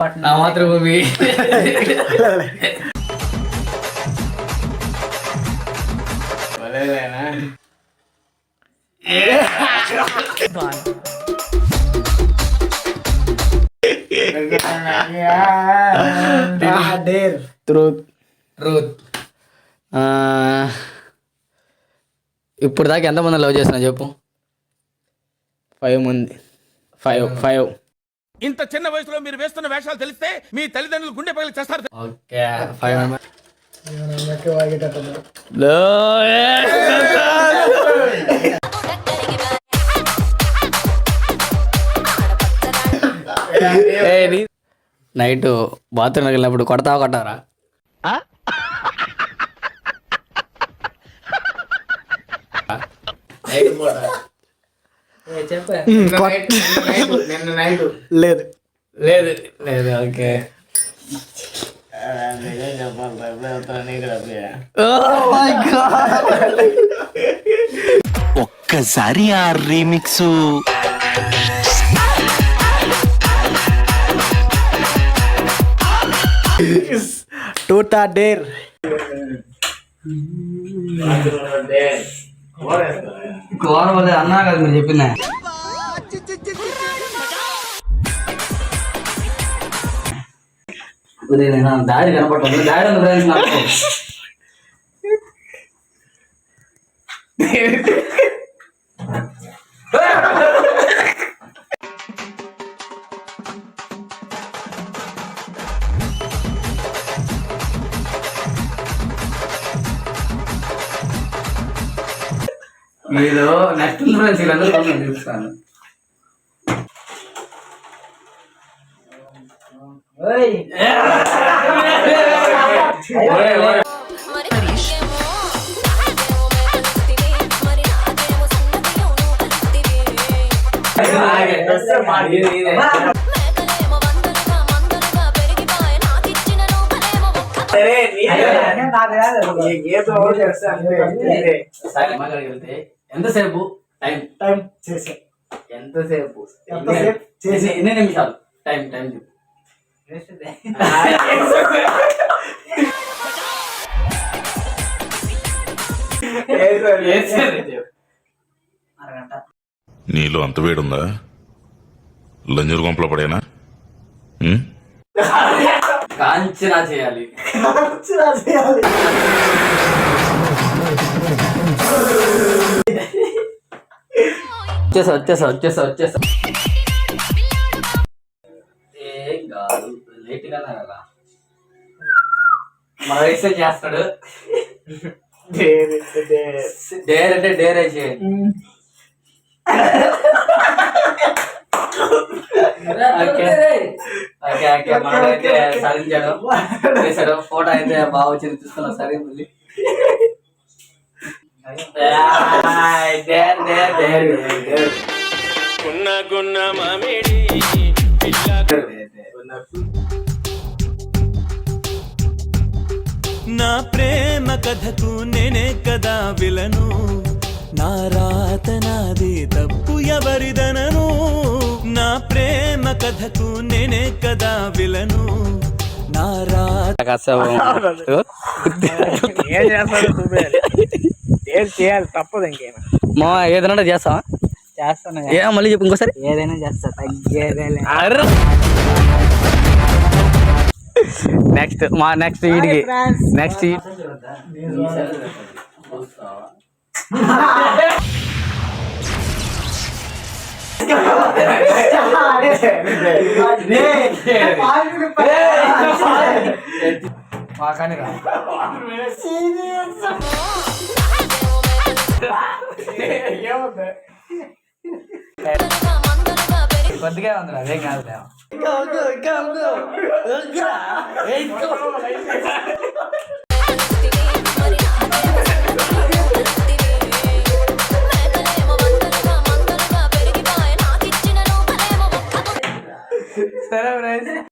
నా మాతృభూమి. ఇప్పుడు దాకా ఎంతమంది లవ్ చేసినా చెప్పు? 5 మంది. 5. ఇంత చిన్న వయసులో మీరు వేస్తున్న వేషాలు తెలిస్తే మీ తల్లిదండ్రులు గుండె పగిలి చేస్తారు. Okay 5 members. నైట్ బాత్రూమ్ వెళ్ళినప్పుడు కొట్టారా? లేదు. ఓకే. ఒక్కసారి ఆ రీమిక్స్ ట్రూత్ ఆర్ డేర్. అన్నా కదా మీరు చెప్పిందా? దారి కనపడుతుంది. దారి ఉంది ఫ్రెండ్స్ నాకు. మీరు నెక్స్ట్ ఫ్రెండ్స్ వీళ్ళందరూ చూపిస్తాను. ఎంతసేపు టైం చేసే ఎంతసేపు ఎన్ని నిమిషాలు టైం చెప్పు. నీలో అంత వేడుందా? లంజూరు గుంపలో పడేనా? కాంచనా చేయాలి. వచ్చేసా. ఏం కాదు, లేట్ గానే కదా. మన వయసు చేస్తాడు. డేర్ అంటే డేరే చేయండి. మనమైతే సాధించాడు. ఫోటో అయితే బాగా వచ్చింది, చూసుకున్నాం. సరే మళ్ళీ నా ప్రేమ కథకు నేనే కదా విలను, నా రాత నాది తప్పు ఎవరిదనను. నా ప్రేమ కథకు నేనే కదా విలను, నా రాత చేయాలి, తప్పదు. ఇంకేనా మా ఏదైనా చేస్తావా? చేస్తాను. మళ్ళీ చెప్పు ఇంకోసారి. ఏదైనా చేస్తా, తగ్గేదే. నెక్స్ట్ వీడికి నెక్స్ట్ కొద్దిగా ఉంది, అదేం కాదు.